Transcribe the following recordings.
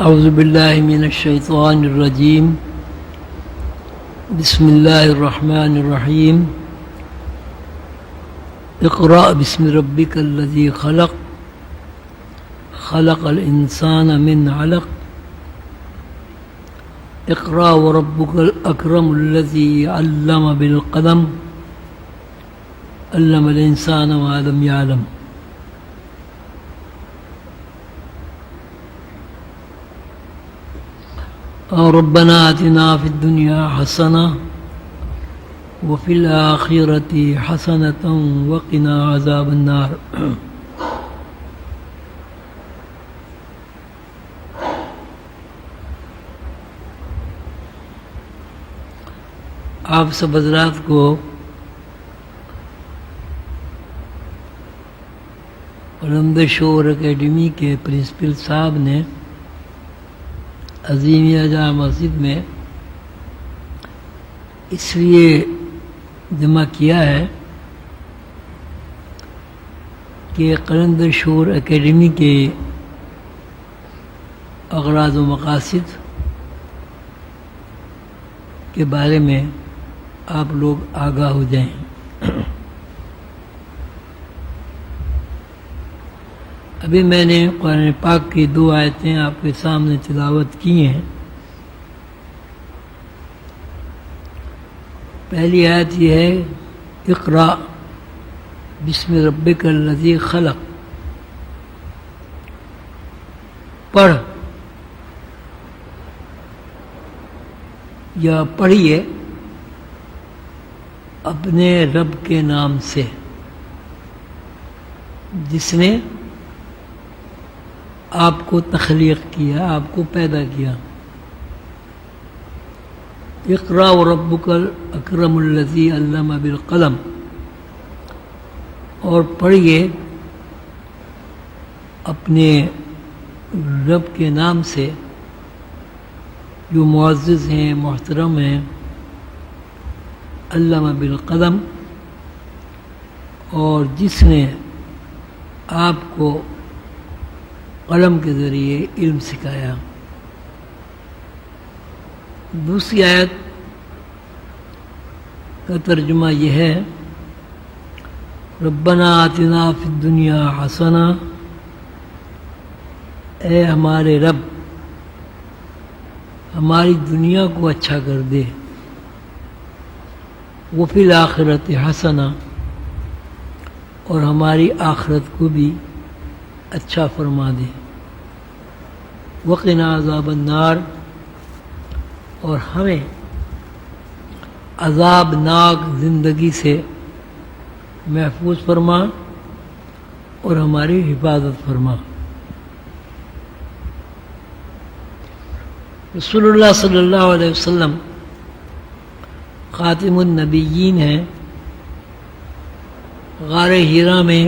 اعوذ باللہ من الشیطان الرجیم بسم اللہ الرحمن الرحیم اقرأ بسم ربک الذی خلق خلق الانسان من علق اقرأ وربک الاکرم الذی علم بالقلم علم الانسان ما لم يعلم. ربنا آتنا في الدنيا حسنة وفي الآخرة حسنة وقنا عذاب النار. آپ سب حضرات کو بلند شور اکیڈمی کے پرنسپل صاحب نے عظیمیہ جامع مسجد میں اس لیے جمع کیا ہے کہ قلندر شور اکیڈمی کے اغراض و مقاصد کے بارے میں آپ لوگ آگاہ ہو جائیں. ابھی میں نے قرآن پاک کی 2 آیتیں آپ کے سامنے تلاوت کی ہیں. پہلی آیت یہ ہے اقرأ بسم ربک الذی خلق، پڑھ یا پڑھیے اپنے رب کے نام سے جس نے آپ کو تخلیق کیا، آپ کو پیدا کیا. اقرأ وربک الاکرم الذی علم بالقلم، اور پڑھیے اپنے رب کے نام سے جو معزز ہیں، محترم ہیں. علم بالقلم، اور جس نے آپ کو قلم کے ذریعے علم سکھایا. دوسری آیت کا ترجمہ یہ ہے ربنا آتنا فی الدنیا حسنہ، اے ہمارے رب ہماری دنیا کو اچھا کر دے. وفی الآخرۃ حسنہ، اور ہماری آخرت کو بھی اچھا فرما دے. وقنا عذاب النار، اور ہمیں عذاب ناک زندگی سے محفوظ فرما اور ہماری حفاظت فرما. رسول اللہ صلی اللہ علیہ وسلم خاتم النبیین ہیں. غار حرا میں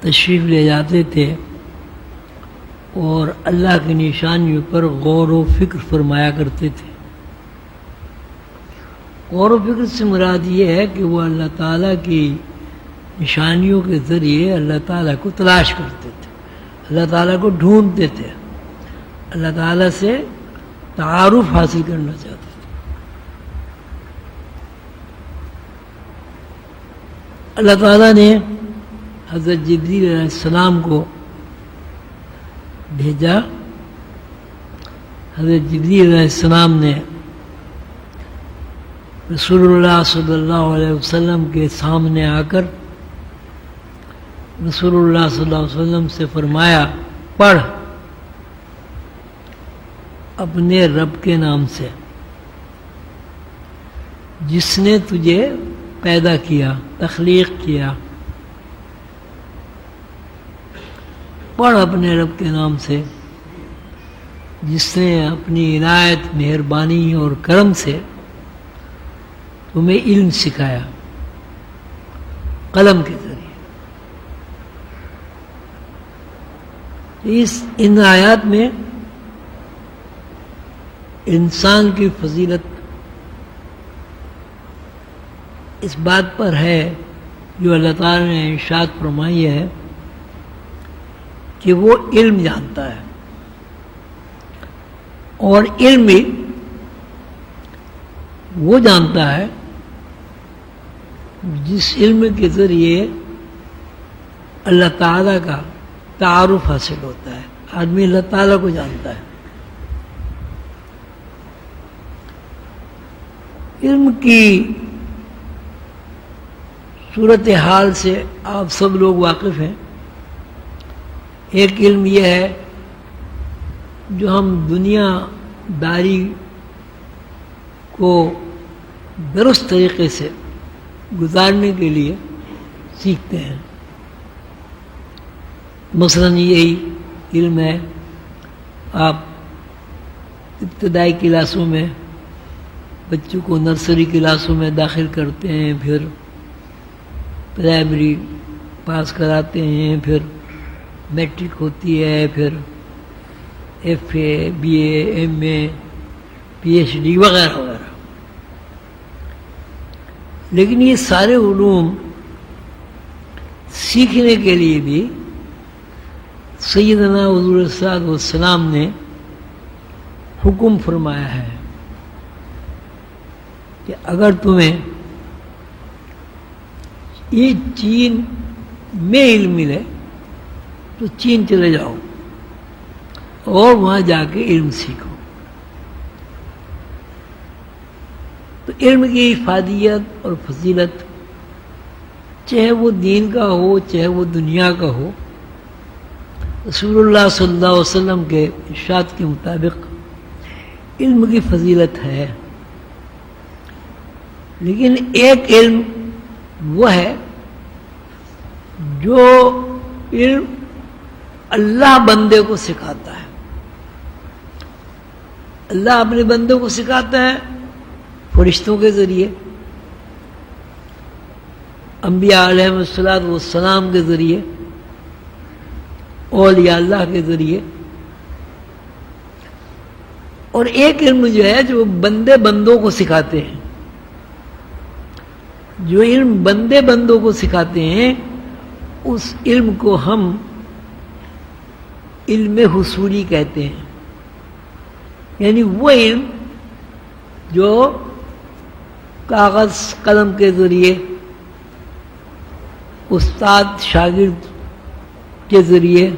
تشریف لے جاتے تھے اور اللہ کی نشانیوں پر غور و فکر فرمایا کرتے تھے. غور و فکر سے مراد یہ ہے کہ وہ اللہ تعالیٰ کی نشانیوں کے ذریعے اللہ تعالیٰ کو تلاش کرتے تھے، اللہ تعالیٰ کو ڈھونڈتے تھے، اللہ تعالیٰ سے تعارف حاصل کرنا چاہتے تھے. اللہ تعالیٰ نے حضرت جبریل علیہ السلام کو بھیجا. حضرت جبریل علیہ السلام نے رسول اللہ صلی اللہ علیہ وسلم کے سامنے آ کر رسول اللہ صلی اللہ علیہ وسلم سے فرمایا پڑھ اپنے رب کے نام سے جس نے تجھے پیدا کیا، تخلیق کیا. پڑھ اپنے رب کے نام سے جس نے اپنی عنایت، مہربانی اور کرم سے تمہیں علم سکھایا قلم کے ذریعے. ان آیات میں انسان کی فضیلت اس بات پر ہے جو اللہ تعالیٰ نے ارشاد فرمائی ہے کہ وہ علم جانتا ہے. اور علم بھی وہ جانتا ہے جس علم کے ذریعے اللہ تعالیٰ کا تعارف حاصل ہوتا ہے. آدمی اللہ تعالیٰ کو جانتا ہے. علم کی صورتحال سے آپ سب لوگ واقف ہیں. ایک علم یہ ہے جو ہم دنیا داری کو درست طریقے سے گزارنے کے لیے سیکھتے ہیں. مثلاً یہی علم ہے آپ ابتدائی کلاسوں میں بچوں کو نرسری کلاسوں میں داخل کرتے ہیں، پھر پرائمری پاس کراتے ہیں، پھر میٹرک ہوتی ہے، پھر F A, B A, M A, P H D وغیرہ وغیرہ. لیکن یہ سارے علوم سیکھنے کے لیے بھی سیدنا حضور صلی اللہ علیہ وسلم نے حکم فرمایا ہے کہ اگر تمہیں یہ چین میں علم ملے تو چین چلے جاؤ اور وہاں جا کے علم سیکھو. تو علم کی افادیت اور فضیلت چاہے وہ دین کا ہو چاہے وہ دنیا کا ہو، رسول اللہ صلی اللہ علیہ وسلم کے ارشاد کے مطابق علم کی فضیلت ہے. لیکن ایک علم وہ ہے جو علم اللہ بندے کو سکھاتا ہے. اللہ اپنے بندوں کو سکھاتا ہے فرشتوں کے ذریعے، انبیاء علیہ السلام کے ذریعے، اولیاء اللہ کے ذریعے. اور ایک علم جو ہے جو بندے بندوں کو سکھاتے ہیں، جو علم بندے بندوں کو سکھاتے ہیں اس علم کو ہم علم حصولی کہتے ہیں. یعنی وہ علم جو کاغذ قلم کے ذریعے استاد شاگرد کے ذریعے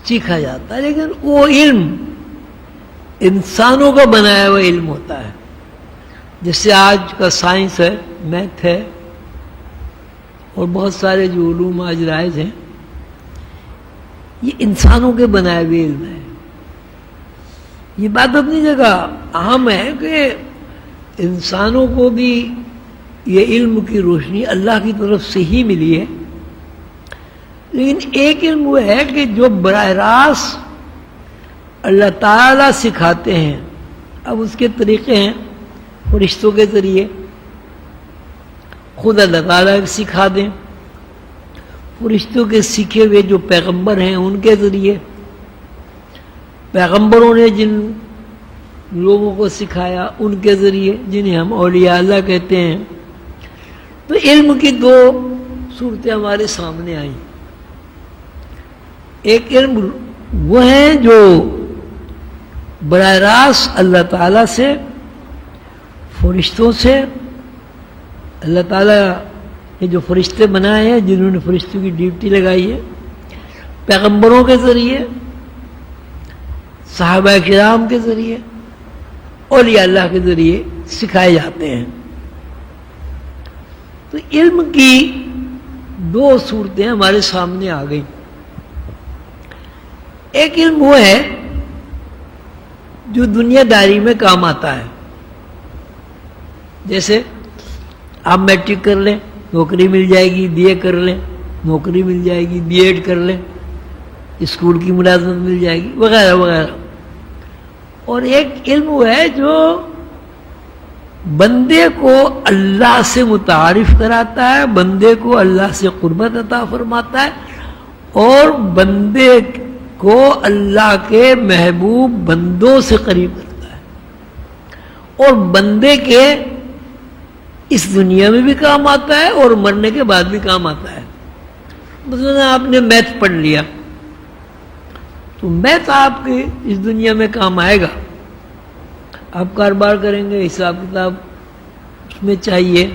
سیکھا جاتا ہے، لیکن وہ علم انسانوں کا بنایا ہوا علم ہوتا ہے. جس سے آج کا سائنس ہے، میتھ ہے اور بہت سارے جو علوم آج رائج ہیں، یہ انسانوں کے بنائے ہوئے علم ہے. یہ بات اپنی جگہ اہم ہے کہ انسانوں کو بھی یہ علم کی روشنی اللہ کی طرف سے ہی ملی ہے. لیکن ایک علم وہ ہے کہ جو براہ راست اللہ تعالیٰ سکھاتے ہیں. اب اس کے طریقے ہیں فرشتوں کے ذریعے، خود اللہ تعالیٰ سکھا دیں، فرشتوں کے سیکھے ہوئے جو پیغمبر ہیں ان کے ذریعے، پیغمبروں نے جن لوگوں کو سکھایا ان کے ذریعے، جنہیں ہم اولیاء اللہ کہتے ہیں. تو علم کی دو صورتیں ہمارے سامنے آئیں. ایک علم وہ ہیں جو براہ راست اللہ تعالیٰ سے، فرشتوں سے، اللہ تعالیٰ نے جو فرشتے بنائے ہیں، جنہوں نے فرشتوں کی ڈیوٹی لگائی ہے، پیغمبروں کے ذریعے، صحابہ کرام کے ذریعے، اولیاء اللہ کے ذریعے سکھائے جاتے ہیں. تو علم کی دو صورتیں ہمارے سامنے آ گئیں. ایک علم وہ ہے جو دنیا داری میں کام آتا ہے. جیسے آپ میٹرک کر لیں نوکری مل جائے گی، بی اے کر لیں نوکری مل جائے گی، بی ایڈ کر لیں اسکول کی ملازمت مل جائے گی، وغیرہ وغیرہ. اور ایک علم وہ ہے جو بندے کو اللہ سے متعارف کراتا ہے، بندے کو اللہ سے قربت عطا فرماتا ہے اور بندے کو اللہ کے محبوب بندوں سے قریب کرتا ہے، اور بندے کے اس دنیا میں بھی کام آتا ہے اور مرنے کے بعد بھی کام آتا ہے. مثلا آپ نے میتھ پڑھ لیا تو میتھ آپ کے اس دنیا میں کام آئے گا. آپ کاروبار کریں گے حساب کتاب اس میں چاہیے,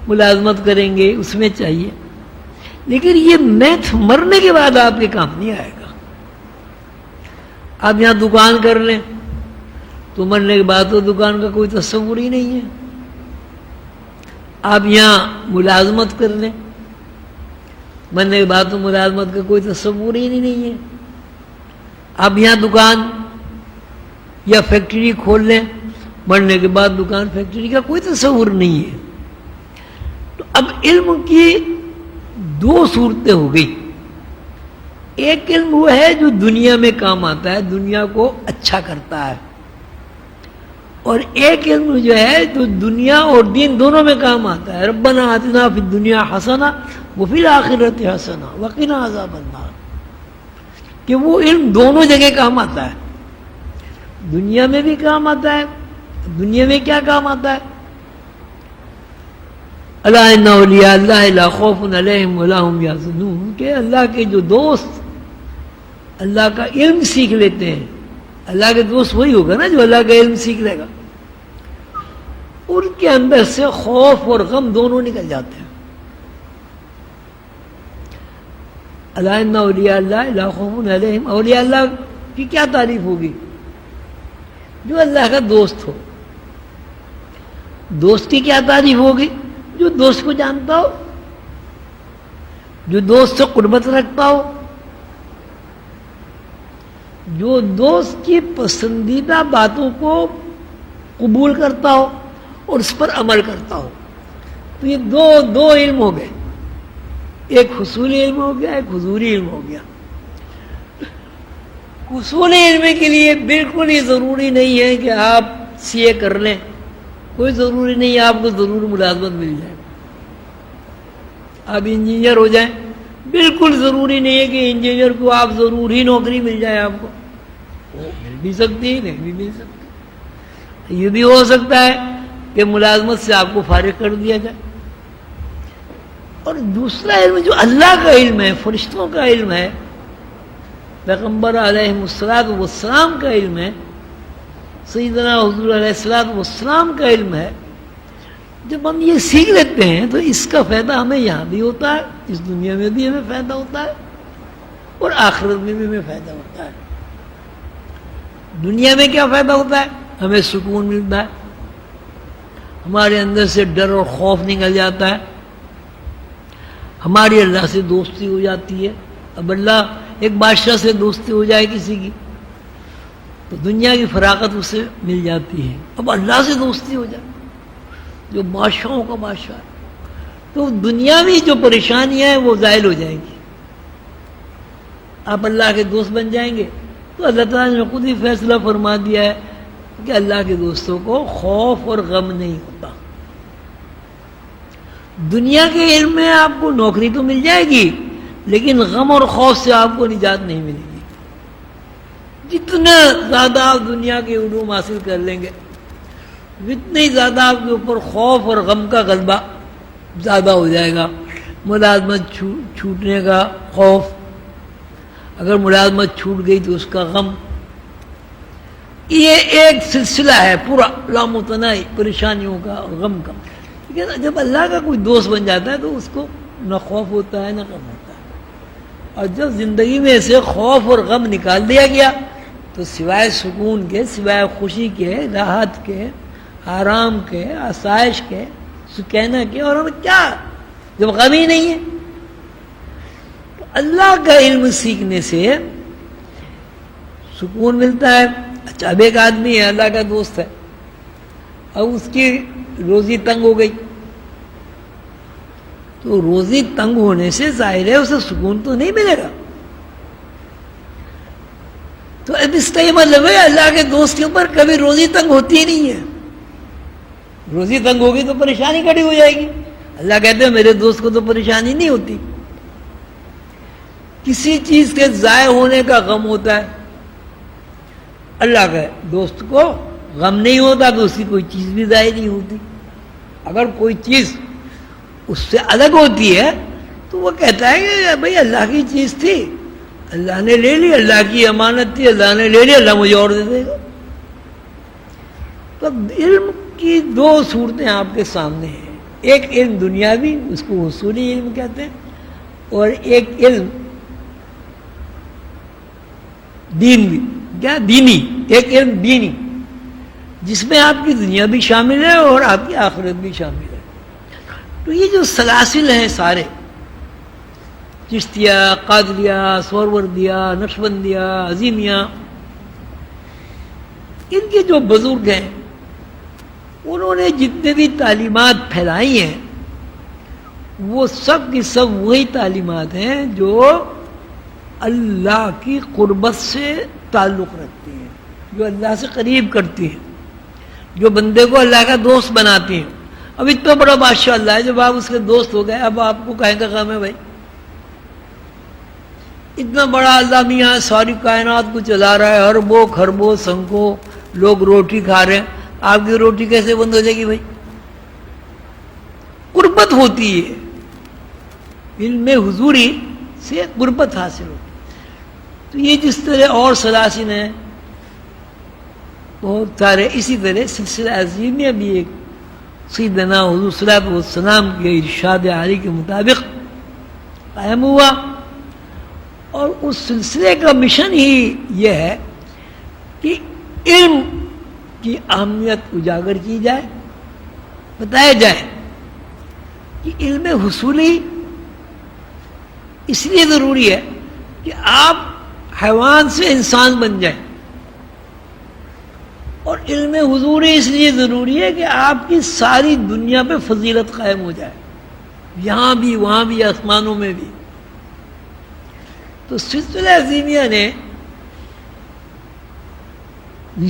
ملازمت کریں گے اس میں چاہیے, لیکن یہ میتھ مرنے کے بعد آپ کے کام نہیں آئے گا. آپ یہاں دکان کر لیں تو مرنے کے بعد تو دکان کا کوئی تصور ہی نہیں ہے. آپ یہاں ملازمت کر لیں, مرنے کے بعد تو ملازمت کا کوئی تصور ہی نہیں ہے. آپ یہاں دکان یا فیکٹری کھول لیں, مرنے کے بعد دکان فیکٹری کا کوئی تصور نہیں ہے. تو اب علم کی دو صورتیں ہو گئی. ایک علم وہ ہے جو دنیا میں کام آتا ہے, دنیا کو اچھا کرتا ہے, اور ایک علم جو ہے جو دنیا اور دین دونوں میں کام آتا ہے. ربنا آتنا فی الدنیا حسنہ وفی الآخرۃ حسنہ وقنا عذاب النار, کہ وہ علم دونوں جگہ کام آتا ہے. دنیا میں بھی کام آتا ہے. دنیا میں کیا کام آتا ہے؟ الا ان اولیاء اللہ لا خوف علیہم ولا هم یحزنون, کہ اللہ کے جو دوست اللہ کا علم سیکھ لیتے ہیں, اللہ کے دوست وہی ہوگا نا جو اللہ کا علم سیکھ لے گا, ان کے اندر سے خوف اور غم دونوں نکل جاتے ہیں. الا ان اولیاء اللہ لا خوف علیہم, اولیاء اللہ کی کیا تعریف ہوگی؟ جو اللہ کا دوست ہو. دوست کی کیا تعریف ہوگی؟ جو دوست کو جانتا ہو, جو دوست سے قربت رکھتا ہو, جو دوست کی پسندیدہ باتوں کو قبول کرتا ہو اور اس پر عمل کرتا ہو. تو یہ دو علم ہو گئے, ایک حصولی علم ہو گیا, ایک حضوری علم ہو گیا. حصولی علم کے لیے بالکل یہ ضروری نہیں ہے کہ آپ سی اے کر لیں, کوئی ضروری نہیں ہے آپ کو ضرور ملازمت مل جائے. آپ انجینئر ہو جائیں, بالکل ضروری نہیں ہے کہ انجینئر کو آپ ضرور ہی نوکری مل جائے. آپ کو مل بھی سکتی ہے, نہیں بھی مل سکتی. یہ بھی ہو سکتا ہے کہ ملازمت سے آپ کو فارغ کر دیا جائے. اور دوسرا علم جو اللہ کا علم ہے, فرشتوں کا علم ہے, پیغمبر علیہ السلام کا علم ہے, سیدنا حضور علیہ السلام کا علم ہے, جب ہم یہ سیکھ لیتے ہیں تو اس کا فائدہ ہمیں یہاں بھی ہوتا ہے, اس دنیا میں بھی ہمیں فائدہ ہوتا ہے, اور آخرت میں بھی ہمیں فائدہ ہوتا ہے. دنیا میں کیا فائدہ ہوتا ہے؟ ہمیں سکون ملتا ہے, ہمارے اندر سے ڈر اور خوف نکل جاتا ہے, ہماری اللہ سے دوستی ہو جاتی ہے. اب اللہ ایک بادشاہ سے دوستی ہو جائے کسی کی تو دنیا کی فراغت اسے مل جاتی ہے. اب اللہ سے دوستی ہو جائے جو بادشاہوں کا بادشاہ ہے, تو دنیاوی جو پریشانیاں ہیں وہ زائل ہو جائیں گی. آپ اللہ کے دوست بن جائیں گے تو اللہ تعالیٰ نے خود ہی فیصلہ فرما دیا ہے کہ اللہ کے دوستوں کو خوف اور غم نہیں ہوتا. دنیا کے علم میں آپ کو نوکری تو مل جائے گی, لیکن غم اور خوف سے آپ کو نجات نہیں ملے گی. جتنا زیادہ آپ دنیا کے علوم حاصل کر لیں گے, اتنے ہی زیادہ آپ کے اوپر خوف اور غم کا غلبہ زیادہ ہو جائے گا. ملازمت چھوٹنے کا خوف, اگر ملازمت چھوٹ گئی تو اس کا غم, یہ ایک سلسلہ ہے پورا لامتناہی پریشانیوں کا اور غم کا. لیکن جب اللہ کا کوئی دوست بن جاتا ہے تو اس کو نہ خوف ہوتا ہے نہ غم ہوتا ہے. اور جب زندگی میں سے خوف اور غم نکال دیا گیا تو سوائے سکون کے, سوائے خوشی کے, راحت کے, آرام کے, آسائش کے, سکینہ کے, اور ہمیں کیا جب غم ہی نہیں ہے. تو اللہ کا علم سیکھنے سے سکون ملتا ہے. اچھا, اب ایک آدمی ہے اللہ کا دوست ہے, اب اس کی روزی تنگ ہو گئی, تو روزی تنگ ہونے سے ظاہر ہے اسے سکون تو نہیں ملے گا. تو اب اس کا یہ مطلب ہے اللہ کے دوست کے اوپر کبھی روزی تنگ ہوتی ہی نہیں ہے. روزی تنگ ہوگی تو پریشانی کھڑی ہو جائے گی. اللہ کہتے ہیں میرے دوست کو تو پریشانی نہیں ہوتی. کسی چیز کے ضائع ہونے کا غم ہوتا ہے, اللہ کے دوست کو غم نہیں ہوتا تو اس کی کوئی چیز بھی ضائع نہیں ہوتی. اگر کوئی چیز اس سے الگ ہوتی ہے تو وہ کہتا ہے کہ بھئی اللہ کی چیز تھی, اللہ نے لے لی, اللہ کی امانت تھی, اللہ نے لے لی, اللہ مجھے اور دے دے گا. تو علم کی دو صورتیں آپ کے سامنے ہیں, ایک علم دنیاوی, اس کو حصولی علم کہتے ہیں, اور ایک علم دینی, کیا دینی, ایک علم دینی جس میں آپ کی دنیا بھی شامل ہے اور آپ کی آخرت بھی شامل ہے. تو یہ جو سلاسل ہیں سارے, چشتیہ, قادریہ, سہروردیہ, نقشبندیہ, عظیمیہ, ان کے جو بزرگ ہیں انہوں نے جتنے بھی تعلیمات پھیلائی ہیں وہ سب کی سب وہی تعلیمات ہیں جو اللہ کی قربت سے تعلق رکھتی ہیں, جو اللہ سے قریب کرتی ہیں, جو بندے کو اللہ کا دوست بناتی ہیں. اب اتنا بڑا بادشاہ اللہ ہے, جب آپ اس کے دوست ہو گئے اب آپ کو کہیں کا کام ہے بھائی؟ اتنا بڑا اللہ میاں ساری کائنات کو چلا رہا ہے, اربوں خربوں سنکوں لوگ روٹی کھا رہے ہیں, آپ کی روٹی کیسے بند ہو جائے گی بھائی؟ قربت ہوتی ہے, علم حضوری سے قربت حاصل ہوتی ہے. تو یہ جس طرح اور سلاسل ہیں بہت سارے, اسی طرح سلسلہ عظیمیہ بھی ایک سیدنا حضور صلی اللہ علیہ وسلم کے ارشاد عالی کے مطابق قائم ہوا, اور اس سلسلے کا مشن ہی یہ ہے کہ علم کی اہمیت اجاگر کی جائے, بتایا جائے کہ علم حصولی اس لیے ضروری ہے کہ آپ حیوان سے انسان بن جائیں, اور علم حضوری اس لیے ضروری ہے کہ آپ کی ساری دنیا پہ فضیلت قائم ہو جائے, یہاں بھی وہاں بھی آسمانوں میں بھی. تو سلسلہ عظیمیہ نے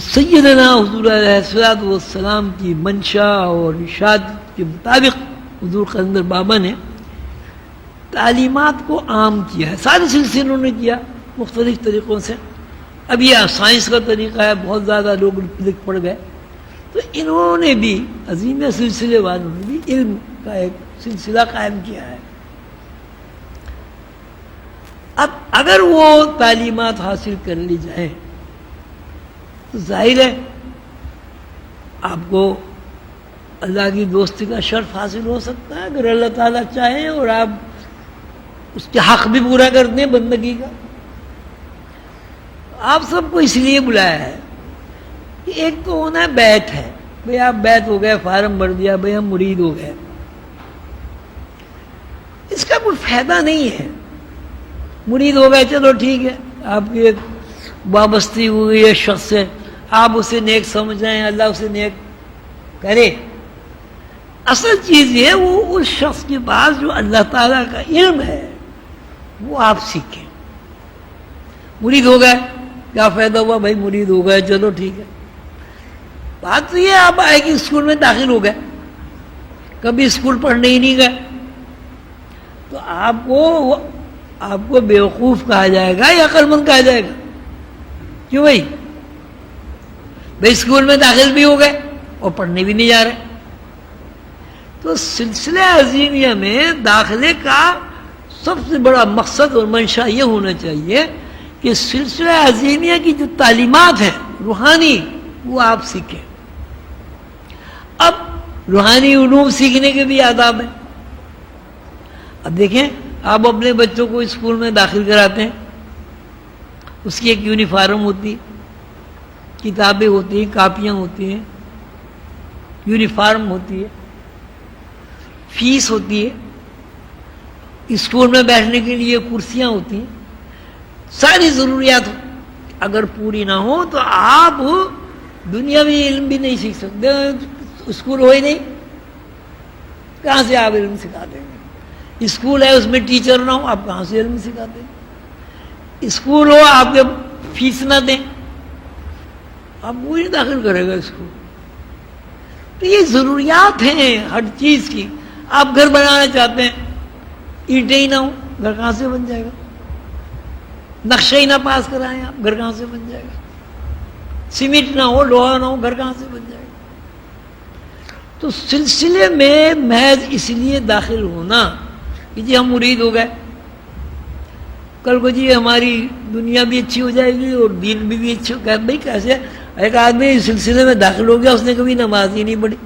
سیدنا حضور علیہ الصلوۃ والسلام کی منشا اور ارشاد کے مطابق حضور قلندر بابا نے تعلیمات کو عام کیا ہے. سارے سلسلوں نے کیا مختلف طریقوں سے. اب یہ سائنس کا طریقہ ہے, بہت زیادہ لوگ لکھ پڑ گئے, تو انہوں نے بھی عظیمیہ سلسلے والوں نے بھی علم کا ایک سلسلہ قائم کیا ہے. اب اگر وہ تعلیمات حاصل کر لی جائیں تو ظاہر ہے آپ کو اللہ کی دوستی کا شرف حاصل ہو سکتا ہے اگر اللہ تعالیٰ چاہے, اور آپ اس کے حق بھی پورا کر دیں بندگی کا. آپ سب کو اس لیے بلایا ہے کہ ایک تو ہونا بیعت ہے, بھئی آپ بیعت ہو گئے, فارم بھر دیا, بھئی ہم مرید ہو گئے, اس کا کوئی فائدہ نہیں ہے. مرید ہو گئے چلو ٹھیک ہے, آپ کی ایک وابستی ہوئی ہے شخص سے, آپ اسے نیک سمجھ رہے ہیں, اللہ اسے نیک کرے. اصل چیز یہ ہے وہ اس شخص کے پاس جو اللہ تعالیٰ کا علم ہے وہ آپ سیکھیں. مرید ہو گئے, کیا فائدہ ہوا بھائی؟ مرید ہو گئے چلو ٹھیک ہے. بات تو یہ آپ آئے کہ اسکول میں داخل ہو گئے, کبھی اسکول پڑھنے ہی نہیں گئے, تو آپ کو بیوقوف کہا جائے گا یا عقل مند کہا جائے گا؟ کیوں بھائی اسکول میں داخل بھی ہو گئے اور پڑھنے بھی نہیں جا رہے. تو سلسلہ عظیمیہ میں داخلے کا سب سے بڑا مقصد اور منشا یہ ہونا چاہیے کہ سلسلہ عظیمیہ کی جو تعلیمات ہیں روحانی وہ آپ سیکھیں. اب روحانی علوم سیکھنے کے بھی آداب ہیں. اب دیکھیں, آپ اپنے بچوں کو اسکول میں داخل کراتے ہیں, اس کی ایک یونیفارم ہوتی ہے, کتابیں ہوتی ہیں, کاپیاں ہوتی ہیں, یونیفارم ہوتی ہے, فیس ہوتی ہے, اسکول میں بیٹھنے کے لیے کرسیاں ہوتی ہیں, ساری ضروریات اگر پوری نہ ہو تو آپ دنیاوی علم بھی نہیں سیکھ سکتے. اسکول ہو ہی نہیں, کہاں سے آپ علم سکھاتے ہیں؟ اسکول ہے اس میں ٹیچر نہ ہو, آپ کہاں سے علم سکھاتے ہیں؟ اسکول ہو آپ کے فیس نہ دیں, آپ وہ نہیں داخل کرے گا اسکول. تو یہ ضروریات ہیں ہر چیز کی. آپ گھر بنانا چاہتے ہیں, اینٹیں ہی نہ ہوں, گھر کہاں سے بن جائے گا؟ نقشہ ہی نہ پاس کرائیں آپ, گھر کہاں سے بن جائے گا؟ سیمنٹ نہ ہو, لوہا نہ ہو, گھر کہاں سے بن جائے گا؟ تو سلسلے میں محض اس لیے داخل ہونا کہ جی ہم مرید ہو گئے, کل کو جی ہماری دنیا بھی اچھی ہو جائے گی اور دین بھی اچھی ہو. بھائی کیسے؟ ایک آدمی اس سلسلے میں داخل ہو گیا، اس نے کبھی نماز ہی نہیں پڑھی،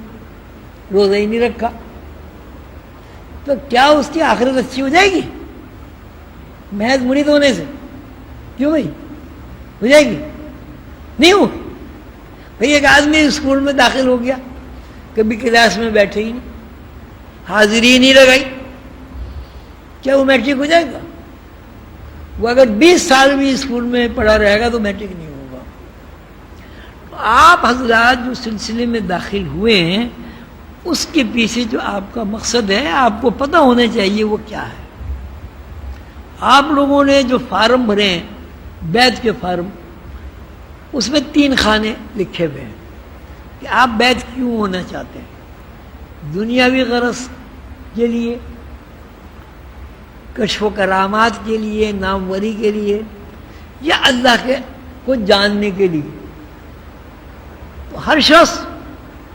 روزہ ہی نہیں رکھا، تو کیا اس کی آخرت اچھی ہو جائے گی محض مرید ہونے سے؟ کیوں بھائی ہو جائے گی؟ نہیں ہو. بھائی ایک آدمی اسکول میں داخل ہو گیا، کبھی کلاس میں بیٹھے ہی نہیں، حاضری ہی نہیں لگائی، کیا وہ میٹرک ہو جائے گا؟ وہ اگر 20 سال بھی اسکول میں پڑھا رہے گا تو میٹرک نہیں ہوگا. تو آپ حضرات جو سلسلے میں داخل ہوئے ہیں اس کے پیچھے جو آپ کا مقصد ہے آپ کو پتہ ہونا چاہیے وہ کیا ہے. آپ لوگوں نے جو فارم بھرے ہیں بیعت کے فارم، اس میں 3 خانے لکھے ہوئے ہیں کہ آپ بیعت کیوں ہونا چاہتے ہیں. دنیاوی غرض کے لیے، کشف و کرامات کے لیے، ناموری کے لیے، یا اللہ کے کو جاننے کے لیے. تو ہر شخص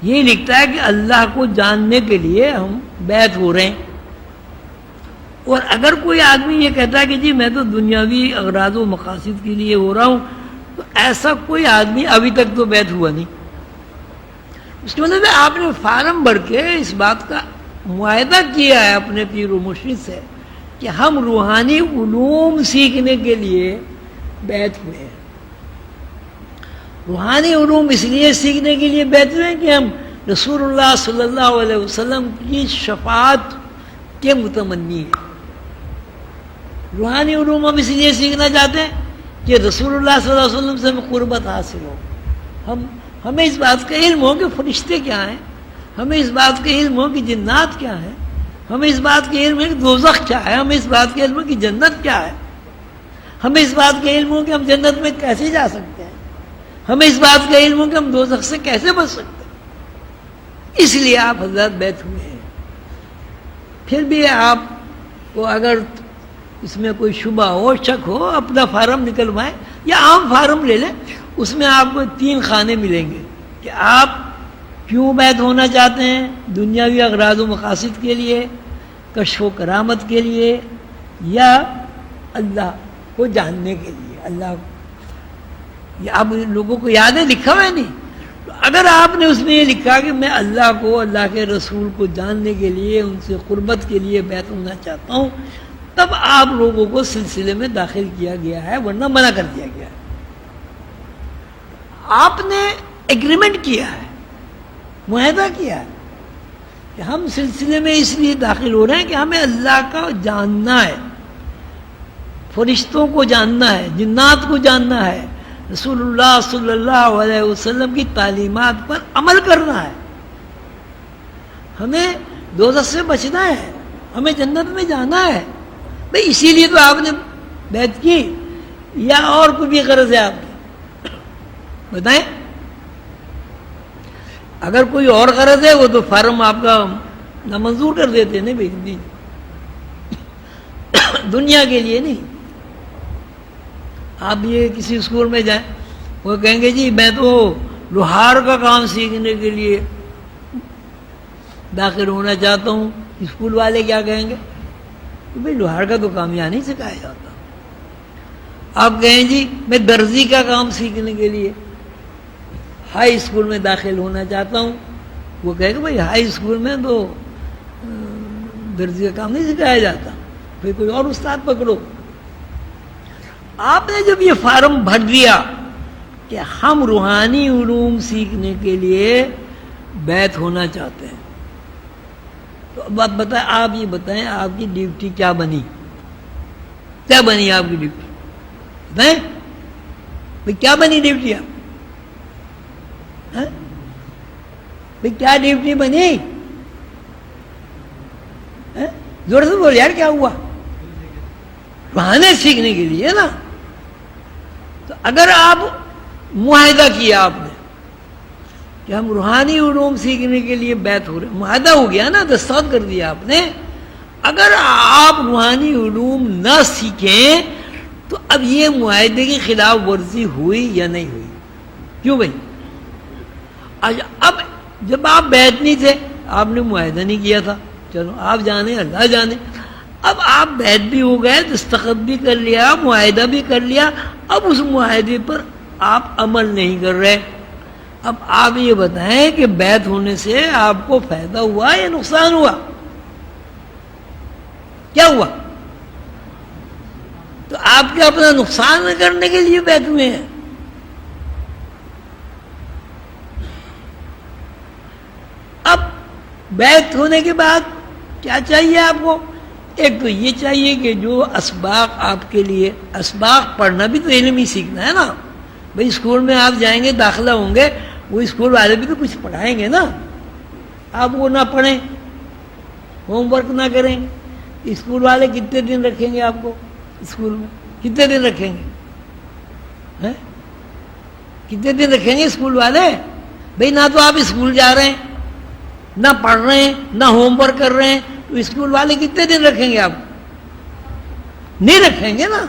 یہ لکھتا ہے کہ اللہ کو جاننے کے لیے ہم بیعت ہو رہے ہیں. اور اگر کوئی آدمی یہ کہتا ہے کہ جی میں تو دنیاوی اغراض و مقاصد کے لیے ہو رہا ہوں، تو ایسا کوئی آدمی ابھی تک تو بیعت ہوا نہیں. اس کے مطلب آپ نے فارم بھر کے اس بات کا معاہدہ کیا ہے اپنے پیر و مرشد سے کہ ہم روحانی علوم سیکھنے کے لیے بیعت ہوئے ہیں. روحانی علوم اس لیے سیکھنے کے لیے بیعت ہوئے ہیں کہ ہم رسول اللہ صلی اللہ علیہ وسلم کی شفاعت کے متمنی ہیں. روحانی علوم ہم اس لیے سیکھنا چاہتے ہیں کہ رسول اللہ صلی اللہ علیہ وسلم سے ہمیں قربت حاصل ہو. ہمیں اس بات کا علم ہو کہ فرشتے کیا ہیں، ہمیں اس بات کا علم ہو کہ جنات کیا ہیں، ہمیں اس بات کا علم ہے کہ دوزخ کیا ہے، ہمیں اس بات کا علم ہے کہ جنت کیا ہے، ہمیں اس بات کا علم ہو کہ ہم جنت میں کیسے جا سکتے ہیں، ہمیں اس بات کا علم ہو کہ ہم دوزخ سے کیسے بچ سکتے ہیں. اس لیے آپ حضرات بیعت ہوئے ہیں. پھر بھی آپ کو اگر اس میں کوئی شبہ ہو، شک ہو، اپنا فارم نکلوائیں یا عام فارم لے لیں. اس میں آپ کو 3 خانے ملیں گے کہ آپ کیوں بیعت ہونا چاہتے ہیں، دنیاوی اغراض و مقاصد کے لیے، کشف و کرامت کے لیے، یا اللہ کو جاننے کے لیے. اللہ یہ آپ لوگوں کو یاد ہے، لکھا ہوا ہے نہیں؟ تو اگر آپ نے اس میں یہ لکھا کہ میں اللہ کو، اللہ کے رسول کو جاننے کے لیے، ان سے قربت کے لیے بیعت ہونا چاہتا ہوں، تب آپ لوگوں کو سلسلے میں داخل کیا گیا ہے، ورنہ منع کر دیا گیا ہے. آپ نے ایگریمنٹ کیا ہے، معاہدہ کیا ہے کہ ہم سلسلے میں اس لیے داخل ہو رہے ہیں کہ ہمیں اللہ کا جاننا ہے، فرشتوں کو جاننا ہے، جنات کو جاننا ہے، رسول اللہ صلی اللہ علیہ وسلم کی تعلیمات پر عمل کرنا ہے. ہمیں دوزخ سے بچنا ہے، ہمیں جنت میں جانا ہے. بھئی اسی لیے تو آپ نے بیعت کی، یا اور کوئی بھی غرض ہے آپ کی؟ بتائیں. اگر کوئی اور غرض ہے وہ تو فارم آپ کا نامنظور کر دیتے ہیں. نہیں، دنیا کے لیے نہیں. آپ یہ کسی اسکول میں جائیں، وہ کہیں گے جی میں تو لوہار کا کام سیکھنے کے لیے داخل ہونا چاہتا ہوں. اسکول والے کیا کہیں گے؟ بھائی لوہار کا تو کام یہاں نہیں سکھایا جاتا. آپ کہیں جی میں درزی کا کام سیکھنے کے لیے ہائی اسکول میں داخل ہونا چاہتا ہوں، وہ کہے گا بھائی ہائی اسکول میں تو درزی کا کام نہیں سکھایا جاتا، پھر کوئی اور استاد پکڑو. آپ نے جب یہ فارم بھر دیا کہ ہم روحانی علوم سیکھنے کے لیے بیعت ہونا چاہتے ہیں، تو اب آپ یہ بتائیں آپ کی ڈیوٹی کیا بنی؟ کیا بنی آپ کی ڈیوٹی؟ بتائیں بھائی کیا بنی ڈیوٹی آپ؟ بھائی کیا ڈیوٹی بنی؟ زور سے بول یار کیا ہوا؟ بہانے سیکھنے کے لیے نا. تو اگر آپ معاہدہ کیا آپ نے کہ ہم روحانی علوم سیکھنے کے لیے بیعت ہو رہے ہیں، معاہدہ ہو گیا نا، دستخط کر دیا آپ نے. اگر آپ روحانی علوم نہ سیکھیں تو اب یہ معاہدے کی خلاف ورزی ہوئی یا نہیں ہوئی؟ کیوں بھائی؟ اب جب آپ بیعت نہیں تھے، آپ نے معاہدہ نہیں کیا تھا، چلو آپ جانے، اللہ جانے. اب آپ بیعت بھی ہو گئے، دستخط بھی کر لیا، معاہدہ بھی کر لیا، اب اس معاہدے پر آپ عمل نہیں کر رہے. اب آپ یہ بتائیں کہ بیعت ہونے سے آپ کو فائدہ ہوا یا نقصان ہوا؟ کیا ہوا؟ تو آپ کیا اپنا نقصان کرنے کے لیے بیعت ہوئے ہیں؟ اب بیعت ہونے کے بعد کیا چاہیے آپ کو؟ ایک تو یہ چاہیے کہ جو اسباق آپ کے لیے، اسباق پڑھنا بھی تو علم ہی سیکھنا ہے نا بھئی. اسکول میں آپ جائیں گے، داخلہ ہوں گے، وہ اسکول والے بھی تو کچھ پڑھائیں گے نا. آپ وہ نہ پڑھیں، ہوم ورک نہ کریں، اسکول والے کتنے دن رکھیں گے آپ کو؟ اسکول میں کتنے دن رکھیں گے؟ کتنے دن رکھیں گے اسکول والے؟ بھئی نہ تو آپ اسکول جا رہے ہیں، نہ پڑھ رہے ہیں، نہ ہوم ورک کر رہے ہیں، تو اسکول والے کتنے دن رکھیں گے آپ؟ نہیں رکھیں گے نا.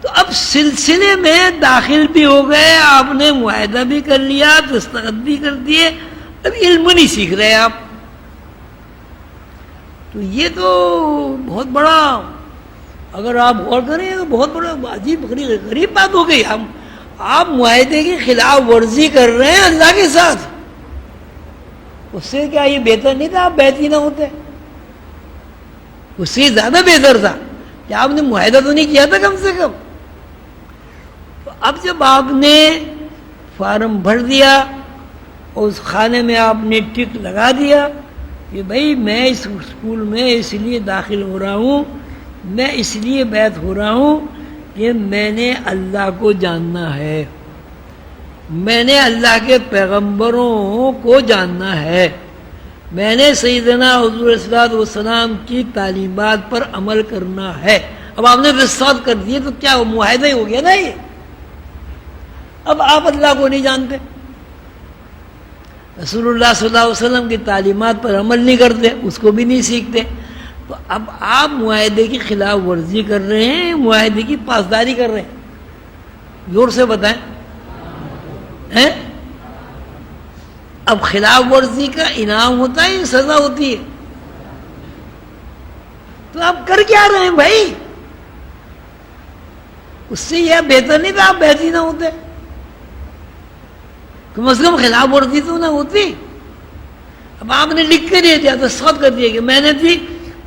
تو اب سلسلے میں داخل بھی ہو گئے، آپ نے معاہدہ بھی کر لیا، دستخط بھی کر دیے، اب علم نہیں سیکھ رہے آپ. تو یہ تو بہت بڑا، اگر آپ غور کریں تو بہت بڑا عجیب غریب بات ہو گئی. آپ معاہدے کی خلاف ورزی کر رہے ہیں اللہ کے ساتھ. اس سے کیا یہ بہتر نہیں تھا آپ بیعت ہی نہ ہوتے؟ اس سے زیادہ بہتر تھا کہ آپ نے معاہدہ تو نہیں کیا تھا کم سے کم. تو اب جب آپ نے فارم بھر دیا اور اس خانے میں آپ نے ٹک لگا دیا کہ بھئی میں اس اسکول میں اس لیے داخل ہو رہا ہوں، میں اس لیے بیعت ہو رہا ہوں کہ میں نے اللہ کو جاننا ہے، میں نے اللہ کے پیغمبروں کو جاننا ہے، میں نے سیدنا حضور صلی اللہ علیہ وسلم کی تعلیمات پر عمل کرنا ہے. اب آپ نے دستخط کر دیے تو کیا معاہدہ ہی ہو گیا نا یہ. اب آپ اللہ کو نہیں جانتے، رسول اللہ صلی اللہ علیہ وسلم کی تعلیمات پر عمل نہیں کرتے، اس کو بھی نہیں سیکھتے، تو اب آپ معاہدے کی خلاف ورزی کر رہے ہیں، معاہدے کی پاسداری کر رہے ہیں. زور سے بتائیں. اب خلاف ورزی کا انعام ہوتا ہے یا سزا ہوتی ہے؟ تو آپ کر کیا رہے ہیں بھائی؟ اس سے یہ بہتر نہیں تھا آپ بیعت ہی نہ ہوتے؟ کم از کم خلاف ورزی تو نہ ہوتی. اب آپ نے لکھ کے دے دیا، دستخط کر دیا کہ میں نے تھی،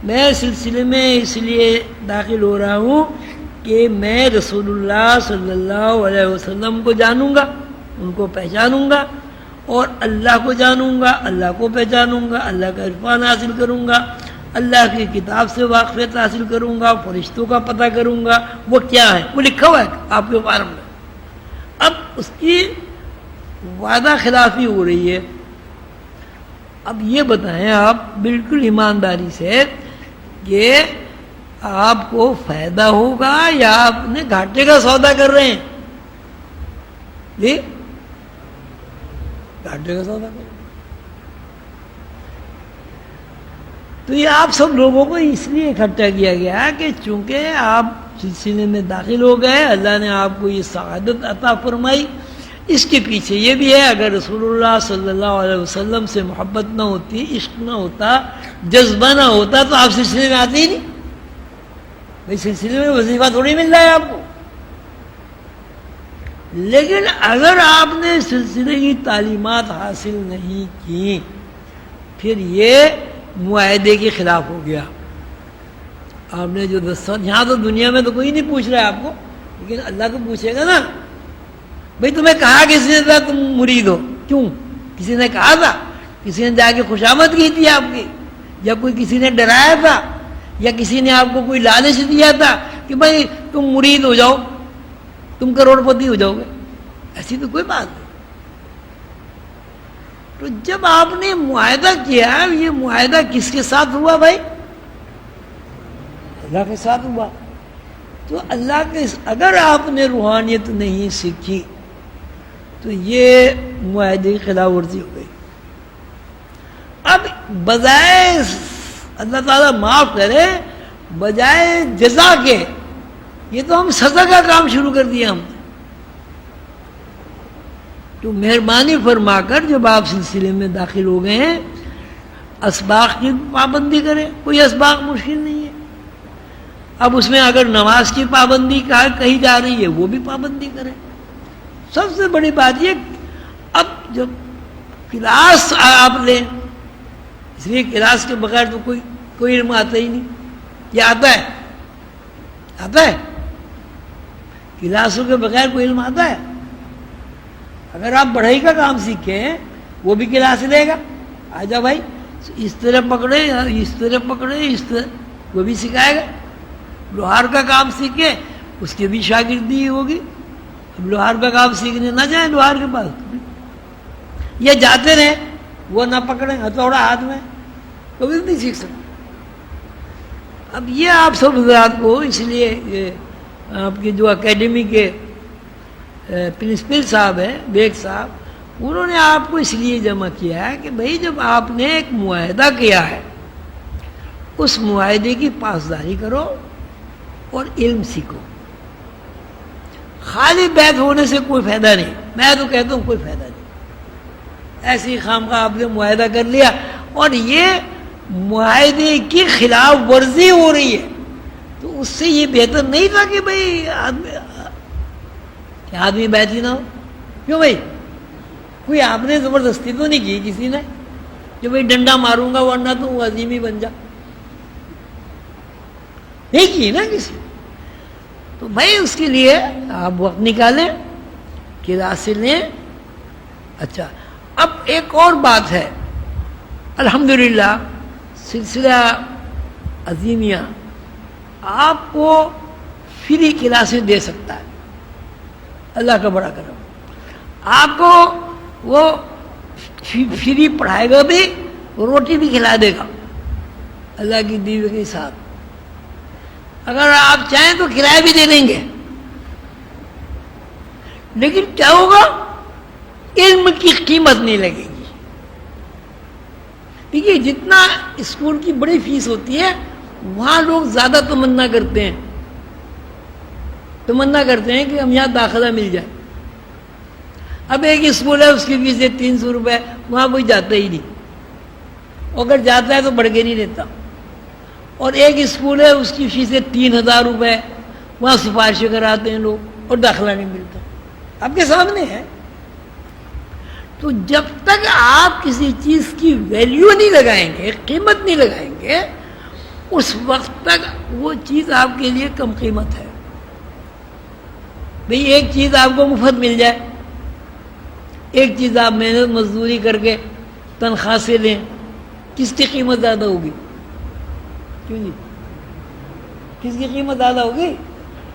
میں سلسلے میں اس لیے داخل ہو رہا ہوں کہ میں رسول اللہ صلی اللہ علیہ وسلم کو جانوں گا، ان کو پہچانوں گا، اور اللہ کو جانوں گا، اللہ کو پہچانوں گا، اللہ کا عرفان حاصل کروں گا، اللہ کی کتاب سے واقفیت حاصل کروں گا، فرشتوں کا پتہ کروں گا. وہ کیا ہے؟ وہ لکھا ہوا ہے آپ کے فارم میں. اب اس کی وعدہ خلافی ہو رہی ہے. اب یہ بتائیں آپ بالکل ایمانداری سے کہ آپ کو فائدہ ہوگا یا آپ نے گھاٹے کا سودا کر رہے ہیں؟ جی گھاٹے کا سودا کر. تو یہ آپ سب لوگوں کو اس لیے اکٹھا کیا گیا کہ چونکہ آپ سلسلے میں داخل ہو گئے، اللہ نے آپ کو یہ سعادت عطا فرمائی. اس کے پیچھے یہ بھی ہے، اگر رسول اللہ صلی اللہ علیہ وسلم سے محبت نہ ہوتی، عشق نہ ہوتا، جذبہ نہ ہوتا تو آپ سلسلے میں آتے ہی نہیں. بھائی سلسلے میں وظیفہ تھوڑی مل رہا ہے آپ کو. لیکن اگر آپ نے سلسلے کی تعلیمات حاصل نہیں کی، پھر یہ معاہدے کے خلاف ہو گیا. آپ نے جو دستخط، یہاں تو دنیا میں تو کوئی نہیں پوچھ رہا ہے آپ کو، لیکن اللہ تو پوچھے گا نا. بھئی تمہیں کہا کسی نے تھا تم مرید ہو؟ کیوں؟ کسی نے کہا تھا؟ کسی نے جا کے خوشامد کی تھی آپ کی؟ یا کوئی کسی نے ڈرایا تھا؟ یا کسی نے آپ کو کوئی لالچ دیا تھا کہ بھئی تم مرید ہو جاؤ، تم کروڑ پتی ہو جاؤ گے؟ ایسی تو کوئی بات نہیں. تو جب آپ نے معاہدہ کیا، یہ معاہدہ کس کے ساتھ ہوا بھائی؟ اللہ کے ساتھ ہوا. تو اللہ کے، اگر آپ نے روحانیت نہیں سیکھی تو یہ معاہدے کی خلاف ورزی ہو گئی. اب بجائے اللہ تعالیٰ معاف کرے، بجائے جزا کے، یہ تو ہم سزا کا کام شروع کر دیا ہم نے. تو مہربانی فرما کر جب آپ سلسلے میں داخل ہو گئے ہیں، اسباق کی پابندی کریں. کوئی اسباق مشکل نہیں ہے. اب اس میں اگر نماز کی پابندی کہی جا رہی ہے وہ بھی پابندی کریں. سب سے بڑی بات یہ اب جب کلاس آپ لیں، اس لیے کلاس کے بغیر تو کوئی علم آتا ہی نہیں. یہ آتا ہے کلاسوں کے بغیر کوئی علم آتا ہے؟ اگر آپ بڑھئی کا کام سیکھیں وہ بھی کلاس لے گا. آجا بھائی اس طرح پکڑے، اس طرح پکڑے، اس طرح، وہ بھی سکھائے گا. لوہار کا کام سیکھے اس کی بھی شاگردی ہوگی. اب لوہار کا کام سیکھنے نہ جائیں لوہار کے پاس، یہ جاتے رہے وہ نہ پکڑیں ہتھوڑا ہاتھ میں، کبھی نہیں سیکھ سکتے. اب یہ آپ سب حضرات کو اس لیے آپ کے جو اکیڈمی کے پرنسپل صاحب ہیں بیگ صاحب، انہوں نے آپ کو اس لیے جمع کیا ہے کہ بھائی جب آپ نے ایک معاہدہ کیا ہے اس معاہدے کی پاسداری کرو اور علم سیکھو. خالی بیعت ہونے سے کوئی فائدہ نہیں. میں تو کہتا ہوں کوئی فائدہ نہیں. ایسی خامخواہ آپ نے معاہدہ کر لیا اور یہ معاہدے کی خلاف ورزی ہو رہی ہے، تو اس سے یہ بہتر نہیں تھا کہ بھائی آدمی بیعت ہی نہ ہو. کیوں بھائی؟ کوئی آپ نے زبردستی تو نہیں کی کسی نے کہ بھائی ڈنڈا ماروں گا ورنہ تو عظیم ہی بن جا، نہیں کی نا کسی. تو بھائی اس کے لیے آپ وقت نکالیں، کلاسیں لیں. اچھا اب ایک اور بات ہے، الحمدللہ سلسلہ عظیمیہ آپ کو فری کلاسیں دے سکتا ہے. اللہ کا بڑا کرم. آپ کو وہ فری پڑھائے گا بھی، روٹی بھی کھلا دے گا اللہ کی دیوی کے ساتھ. اگر آپ چاہیں تو کرایہ بھی دے دیں گے. لیکن کیا ہوگا؟ علم کی قیمت نہیں لگے گی. دیکھیے جتنا اسکول کی بڑی فیس ہوتی ہے وہاں لوگ زیادہ تمنا کرتے ہیں کہ ہم یہاں داخلہ مل جائے. اب ایک اسکول ہے اس کی فیس ہے 300 روپے، وہاں کوئی جاتا ہی نہیں، اگر جاتا ہے تو بڑھ کے نہیں دیتا. اور ایک اسکول ہے اس کی فیس ہے 3000 روپے، وہاں سفارشیں کراتے ہیں لوگ اور داخلہ نہیں ملتا. آپ کے سامنے ہے. تو جب تک آپ کسی چیز کی ویلیو نہیں لگائیں گے، قیمت نہیں لگائیں گے، اس وقت تک وہ چیز آپ کے لیے کم قیمت ہے. بھئی ایک چیز آپ کو مفت مل جائے، ایک چیز آپ محنت مزدوری کر کے تنخواہ سے لیں، کس کی قیمت زیادہ ہوگی؟ کیوں جی؟ کس کی قیمت زیادہ ہوگی؟